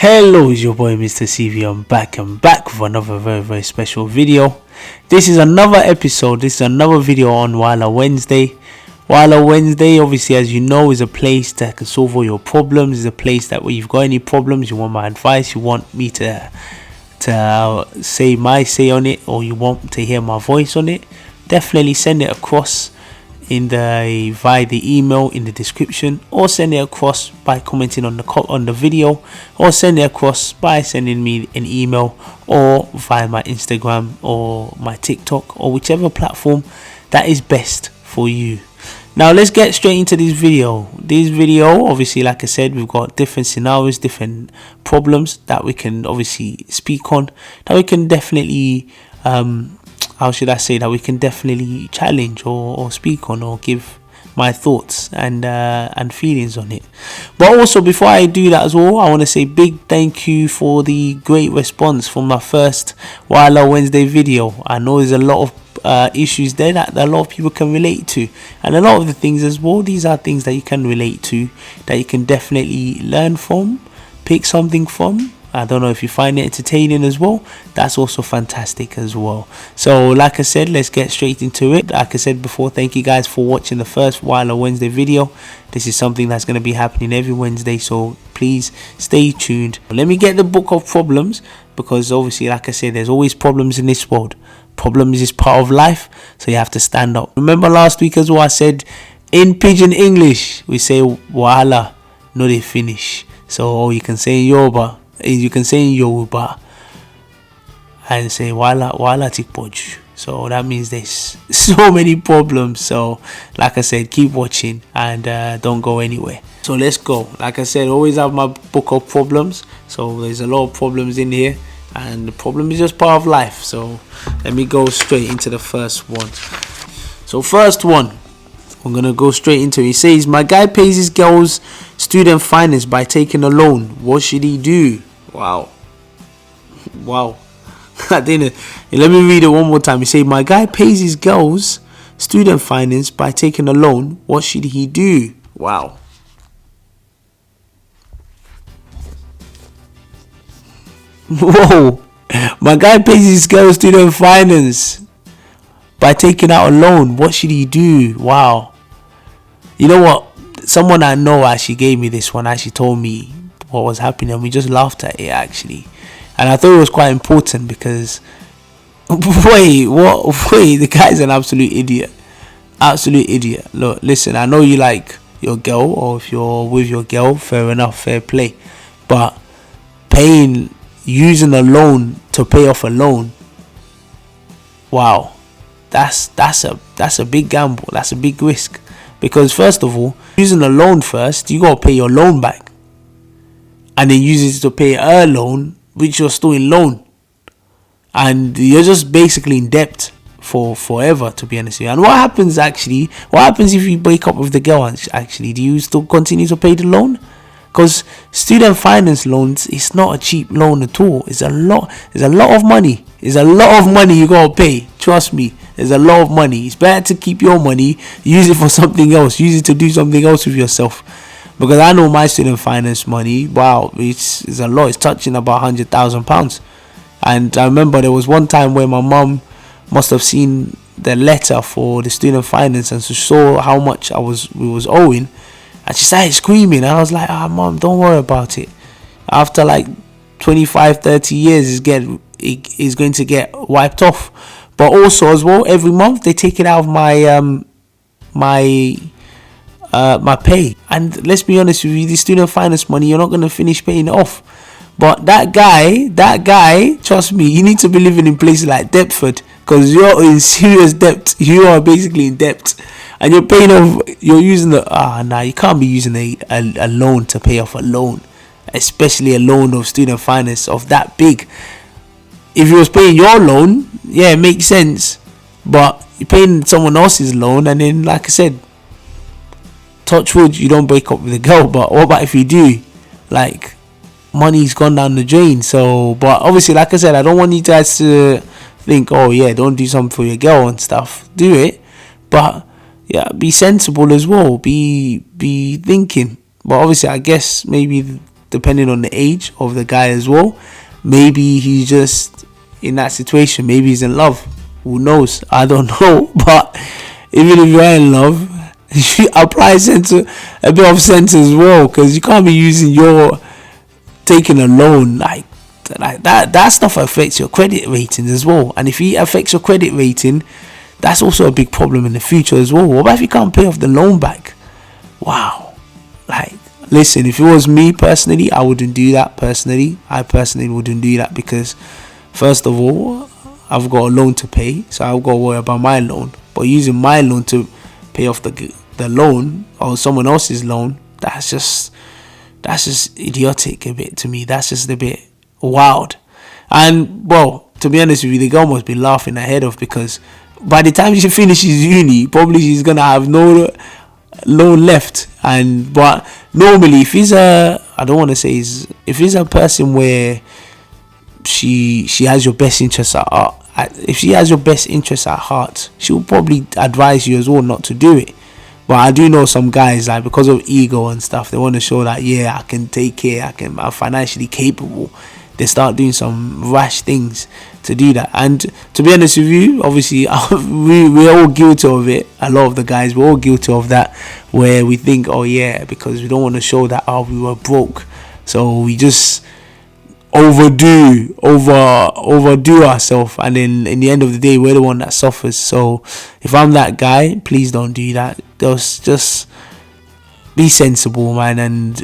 Hello, it's your boy MrCV. I'm back with another very special video. This is another episode. This is another video on Wahala Wednesday. Wahala Wednesday, obviously, as you know, is a place that can solve all your problems. It's a place that where you've got any problems, you want my advice, you want me to say my say on it, or you want to hear my voice on it, definitely send it across via the email in the description, or send it across by commenting on the video, or send it across by sending me an email, or via my Instagram or my TikTok, or whichever platform that is best for you. Now let's get straight into this video. Obviously, like I said, we've got different scenarios, different problems that we can obviously speak on, that we can definitely that we can definitely challenge or speak on, or give my thoughts and feelings on it. But also, before I do that as well, I want to say big thank you for the great response from my first Wahala Wednesday video. I know there's a lot of issues there that a lot of people can relate to, and a lot of the things as well, these are things that you can relate to, that you can definitely learn from, pick something from. I don't know if you find it entertaining as well. That's also fantastic as well. So like I said, let's get straight into it. Like I said before, thank you guys for watching the first Wahala Wednesday video. This is something that's going to be happening every Wednesday, so please stay tuned. Let me get the book of problems, because obviously, like I said, there's always problems in this world. Problems is part of life, so you have to stand up. Remember last week as well, I said in Pidgin English we say wahala no dey finish. So you can say in Yoruba, and say wahala tikpoju. So that means there's so many problems. So like I said, keep watching and don't go anywhere. So let's go. Like I said, always have my book of problems. So there's a lot of problems in here, and the problem is just part of life. So let me go straight into the first one. So first one, I'm gonna go straight into it. He says, my guy pays his girl's student finance by taking a loan. What should he do? Wow. I didn't. Let me read it one more time. He said, my guy pays his girl's student finance by taking a loan. What should he do? Wow. Whoa. My guy pays his girl's student finance by taking out a loan. What should he do? Wow. You know what? Someone I know actually gave me this one, actually told me what was happening, and we just laughed at it actually. And I thought it was quite important, because wait, the guy's an absolute idiot. Look, listen, I know you like your girl, or if you're with your girl, fair enough, fair play. But using a loan to pay off a loan, wow, that's a big gamble. That's a big risk, because first of all, using a loan first, you gotta pay your loan back, and then use it to pay a loan which you're still in loan, and you're just basically in debt for forever, to be honest with you. And what happens if you break up with the girl? Actually, do you still continue to pay the loan? Because student finance loans, it's not a cheap loan at all. It's a lot of money. It's a lot of money you gotta pay. Trust me, there's a lot of money. It's better to keep your money, use it for something else, use it to do something else with yourself. Because I know my student finance money, wow, it's a lot. It's touching about £100,000. And I remember there was one time where my mum must have seen the letter for the student finance, and she saw how much we was owing, and she started screaming. And I was like, mom, don't worry about it. After like 25-30 years, it's going to get wiped off. But also as well, every month they take it out of my my pay. And let's be honest with you, the student finance money, you're not going to finish paying it off. But that guy, trust me, you need to be living in places like Deptford, because you're in serious debt. You are basically in debt, and you're paying off. You're using you can't be using a loan to pay off a loan, especially a loan of student finance of that big. If you was paying your loan, yeah, it makes sense. But you're paying someone else's loan, and then, like I said, touch wood, you don't break up with a girl. But what about if you do? Like, money's gone down the drain. So, but obviously, like I said, I don't want you guys to think, oh yeah, don't do something for your girl and stuff. Do it, but yeah, be sensible as well. Be thinking. But obviously, I guess maybe depending on the age of the guy as well. Maybe he's just in that situation. Maybe he's in love. Who knows? I don't know. But even if you're in love, you apply a bit of sense as well, because you can't be using your taking a loan like that. That stuff affects your credit ratings as well. And if it affects your credit rating, that's also a big problem in the future as well. What about if you can't pay off the loan back? Wow. Like, listen, if it was me personally, I wouldn't do that personally. I personally wouldn't do that because, first of all, I've got a loan to pay, so I've got to worry about my loan. But using my loan to pay off the loan or someone else's loan, that's just idiotic a bit to me. That's just a bit wild. And, well, to be honest with you, the girl must be laughing her head off, because by the time she finishes uni, probably she's going to have no loan left. But normally, if he's if he's a person where she has your best interests at heart, if she has your best interests at heart, she will probably advise you as well not to do it. But I do know some guys, like, because of ego and stuff, they want to show that, yeah, I can take care, I'm financially capable. They start doing some rash things to do that. And to be honest with you, obviously, we're all guilty of it. A lot of the guys, we're all guilty of that, where we think, oh yeah, because we don't want to show that, oh, we were broke, so we just overdo ourselves, and then in the end of the day, we're the one that suffers. So if I'm that guy, please don't do that. Just be sensible, man, and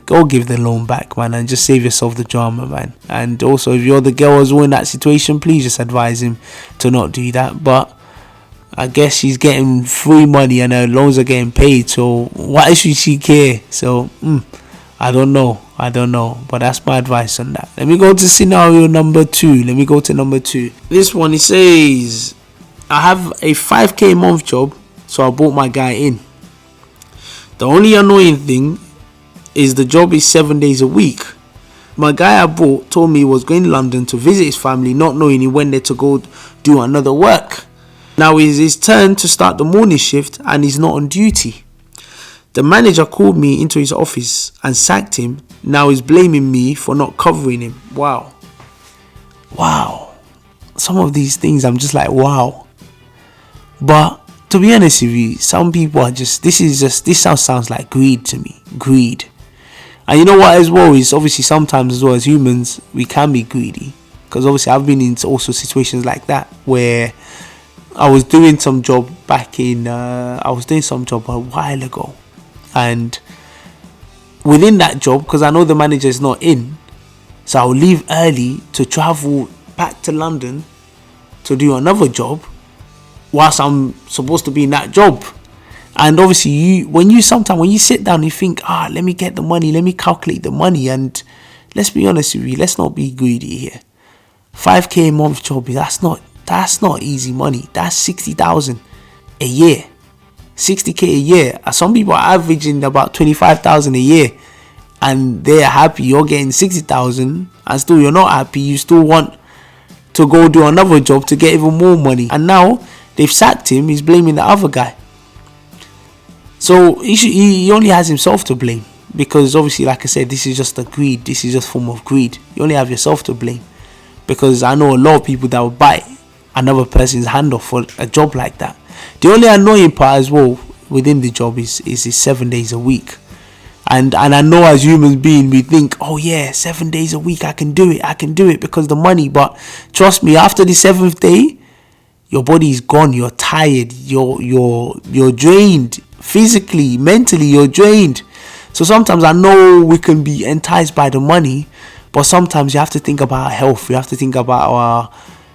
go give the loan back, man, and just save yourself the drama, man. And also, if you're the girl as well in that situation, please just advise him to not do that. But I guess she's getting free money and her loans are getting paid, so why should she care? So I don't know, but that's my advice on that. Let me go to scenario number 2. This one, it says, I have a 5k a month job, so I brought my guy in. The only annoying thing is the job is 7 days a week. My guy I brought told me he was going to London to visit his family, not knowing he went there to go do another work. Now it's his turn to start the morning shift and he's not on duty. The manager called me into his office and sacked him. Now he's blaming me for not covering him. Wow. Some of these things I'm just like, wow. But to be honest with you, some people are just, this sounds like greed to me. Greed. And you know what as well is, obviously sometimes as well as humans, we can be greedy. Because obviously I've been in also situations like that, where I was doing some job a while ago. And within that job, because I know the manager is not in, so I'll leave early to travel back to London to do another job whilst I'm supposed to be in that job. And obviously when you sit down, you think, let me get the money, let me calculate the money. And let's be honest with you, let's not be greedy here. 5k a month job, that's not easy money. That's 60,000 a year. 60k a year. Some people are averaging about 25,000 a year, and they're happy. You're getting 60,000 and still you're not happy. You still want to go do another job to get even more money. And now they've sacked him. He's blaming the other guy. So he only has himself to blame, because obviously, like I said, this is just a greed. This is just a form of greed. You only have yourself to blame, because I know a lot of people that will bite another person's hand off for a job like that. The only annoying part as well within the job is 7 days a week. And I know as human beings, we think, oh yeah, 7 days a week, I can do it because the money. But trust me, after the 7th day, your body is gone. You're tired. You're drained physically, mentally. You're drained. So sometimes I know we can be enticed by the money, but sometimes you have to think about our health. You have to think about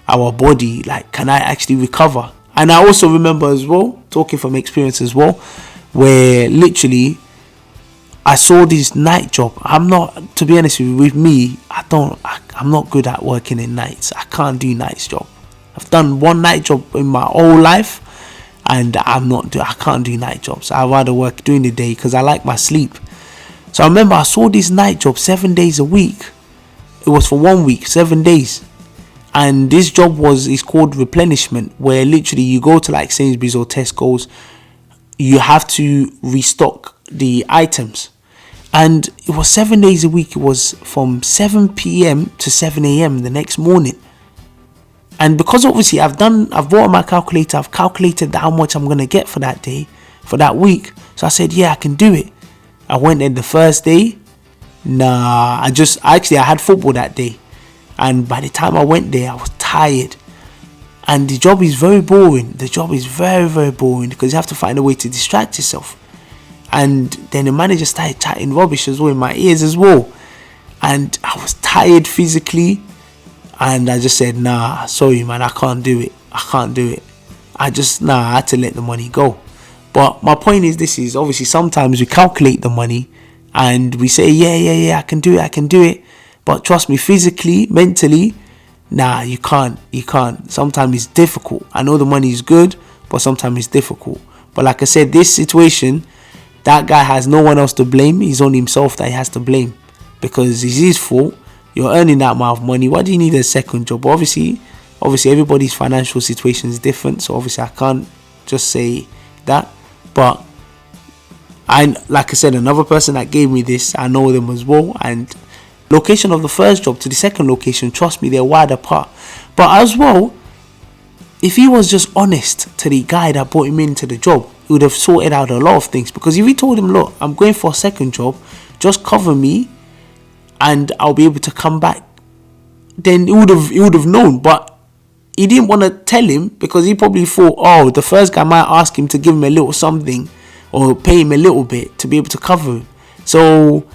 our body. Like, can I actually recover? And I also remember as well, talking from experience as well, where literally I saw this night job. To be honest with me, I'm not good at working in nights. I can't do nights job. I've done one night job in my whole life, and I can't do night jobs. I'd rather work during the day because I like my sleep. So I remember I saw this night job 7 days a week. It was for 1 week, 7 days. And this job is called replenishment, where literally you go to like Sainsbury's or Tesco's, you have to restock the items. And it was 7 days a week. It was from 7 p.m. to 7 a.m. the next morning. And because obviously I've bought my calculator, I've calculated how much I'm going to get for that day, for that week. So I said, yeah, I can do it. I went in the first day. I had football that day. And by the time I went there, I was tired. And the job is very boring. The job is very, very boring because you have to find a way to distract yourself. And then the manager started chatting rubbish as well in my ears as well. And I was tired physically. And I just said, nah, sorry, man, I can't do it. I had to let the money go. But my point is, this is obviously sometimes we calculate the money and we say, yeah, I can do it. But trust me, physically, mentally, nah, you can't. Sometimes it's difficult. I know the money is good, but sometimes it's difficult. But like I said, this situation, that guy has no one else to blame. He's only himself that he has to blame because it's his fault. You're earning that amount of money. Why do you need a second job? Obviously, everybody's financial situation is different. So obviously, I can't just say that. But like I said, another person that gave me this, I know them as well. And location of the first job to the second location, trust me, they're wide apart. But as well, if he was just honest to the guy that brought him into the job, he would have sorted out a lot of things. Because if he told him, look, I'm going for a second job, just cover me and I'll be able to come back, then he would have known. But he didn't want to tell him because he probably thought, the first guy might ask him to give him a little something or pay him a little bit to be able to cover him. So,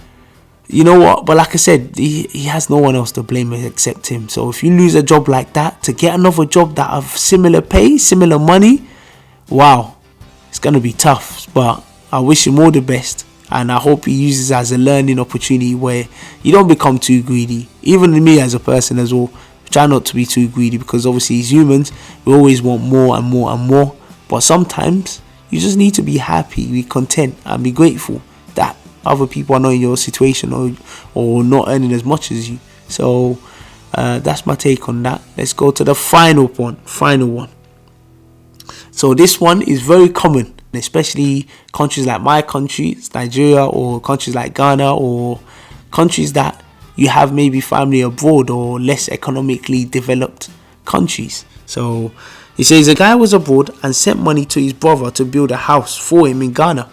you know what? But like I said, he has no one else to blame except him. So if you lose a job like that, to get another job that have similar pay, similar money, wow, it's going to be tough. But I wish him all the best. And I hope he uses it as a learning opportunity where you don't become too greedy. Even me as a person as well, try not to be too greedy because obviously as humans, we always want more and more and more. But sometimes you just need to be happy, be content and be grateful that other people are not in your situation or not earning as much as you. So that's my take on that. Let's go to the final one. So this one is very common, especially countries like my country, Nigeria, or countries like Ghana, or countries that you have maybe family abroad or less economically developed countries. So he says a guy was abroad and sent money to his brother to build a house for him in Ghana.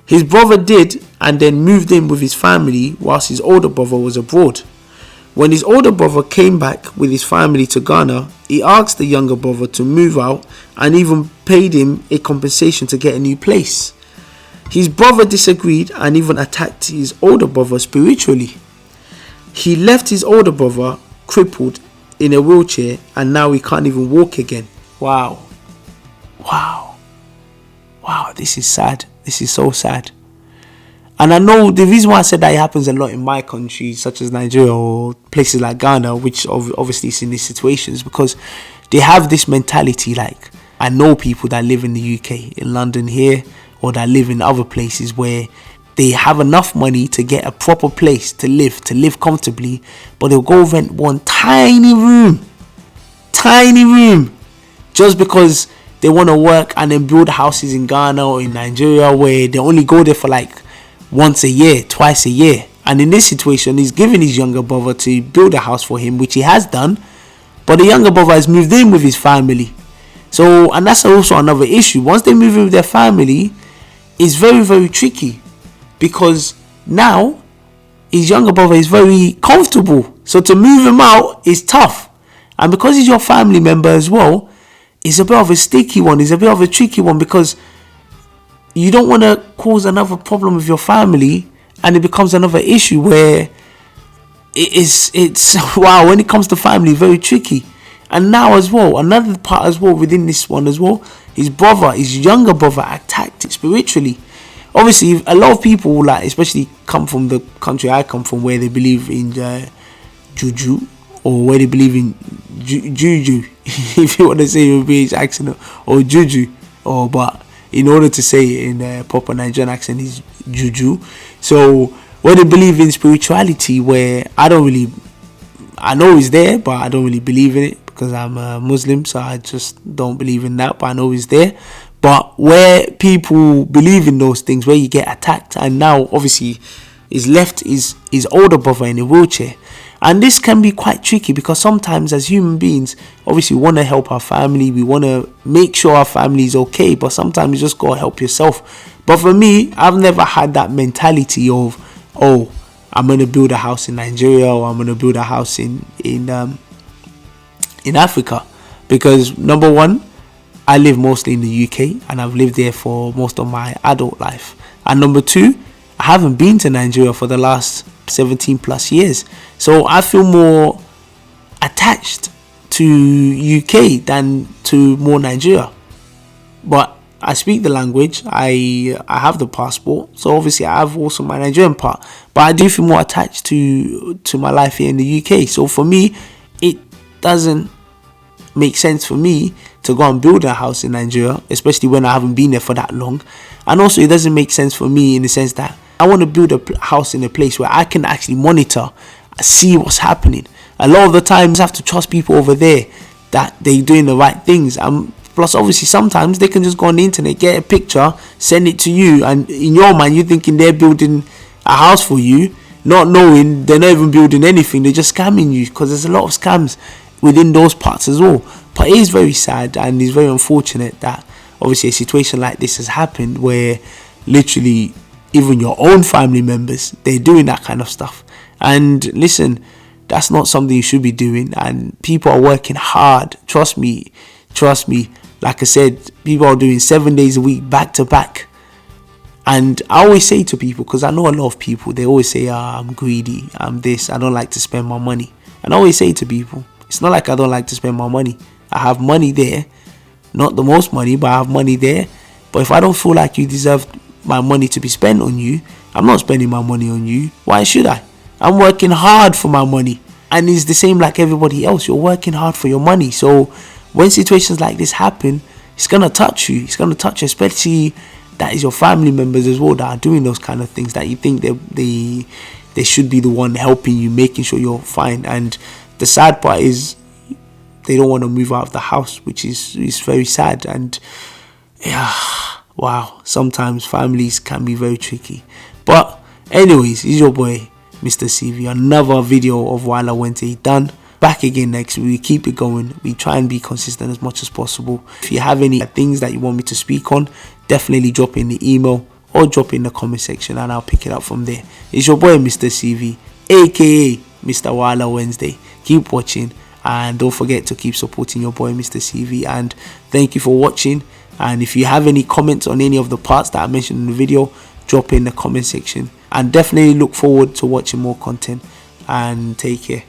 His brother did and then moved in with his family whilst his older brother was abroad. When his older brother came back with his family to Ghana, he asked the younger brother to move out and even paid him a compensation to get a new place. His brother disagreed and even attacked his older brother spiritually. He left his older brother crippled in a wheelchair and now he can't even walk again. Wow, this is sad. This is so sad. And I know the reason why I said that it happens a lot in my country, such as Nigeria or places like Ghana, which obviously is in these situations, because they have this mentality. Like, I know people that live in the UK, in London here, or that live in other places where they have enough money to get a proper place to live comfortably, but they'll go rent one tiny room, just because they want to work and then build houses in Ghana or in Nigeria where they only go there for like once a year, twice a year. And in this situation, he's giving his younger brother to build a house for him, which he has done, but the younger brother has moved in with his family. So, and that's also another issue. Once they move in with their family, it's very, very tricky because now his younger brother is very comfortable. So to move him out is tough. And because he's your family member as well, it's a bit of a sticky one. It's a bit of a tricky one because you don't want to cause another problem with your family and it becomes another issue where it's wow, when it comes to family, very tricky. And now as well, another part as well within this one as well, his younger brother attacked it spiritually. Obviously, a lot of people, like especially come from the country I come from, where they believe in juju, or where they believe in juju, if you want to say it with British accent, or juju, but in order to say it in a proper Nigerian accent is juju. So where they believe in spirituality, where I know it's there, but I don't really believe in it because I'm a Muslim, so I just don't believe in that, but I know it's there. But where people believe in those things, where you get attacked, and now obviously is left his older brother in a wheelchair. And this can be quite tricky, because sometimes as human beings, obviously we want to help our family, we want to make sure our family is okay, but sometimes you just gotta help yourself. But for me, I've never had that mentality of, oh, I'm gonna build a house in Nigeria, or I'm gonna build a house in Africa, because number one, I live mostly in the UK, and I've lived there for most of my adult life. And number two, I haven't been to Nigeria for the last 17 plus years. So I feel more attached to UK than to more Nigeria. But I speak the language, I have the passport, so obviously I have also my Nigerian part. But I do feel more attached to my life here in the UK. So for me, it doesn't make sense for me to go and build a house in Nigeria, especially when I haven't been there for that long. And also it doesn't make sense for me in the sense that I want to build a house in a place where I can actually monitor, see what's happening. A lot of the times I have to trust people over there that they're doing the right things. Plus obviously sometimes they can just go on the internet, get a picture, send it to you, and in your mind you're thinking they're building a house for you, not knowing they're not even building anything, they're just scamming you, because there's a lot of scams within those parts as well. But it is very sad, and it's very unfortunate that obviously a situation like this has happened, where literally even your own family members, they're doing that kind of stuff. And listen, that's not something you should be doing, and people are working hard. Trust me, like I said, people are doing 7 days a week back to back. And I always say to people, because I know a lot of people, they always say, I'm greedy, I'm this, I don't like to spend my money. And I always say to people, it's not like I don't like to spend my money. I have money there, not the most money, but I have money there. But if I don't feel like you deserve my money to be spent on you, I'm not spending my money on you. Why should I? I'm working hard for my money. And it's the same like everybody else. You're working hard for your money. So when situations like this happen, it's going to touch you. It's going to touch you, especially that is your family members as well that are doing those kind of things, that you think they should be the one helping you, making sure you're fine. And the sad part is they don't want to move out of the house, which is very sad. And yeah, wow, sometimes families can be very tricky. But anyways, it's your boy MrCV, another video of Wahala Wednesday done. Back again next week. We keep it going. We try and be consistent as much as possible. If you have any things that you want me to speak on, definitely drop in the email or drop in the comment section, and I'll pick it up from there. It's your boy MrCV, aka Mr. Wahala Wednesday. Keep watching, and don't forget to keep supporting your boy MrCV. And thank you for watching. And if you have any comments on any of the parts that I mentioned in the video, drop in the comment section. And definitely look forward to watching more content. And take care.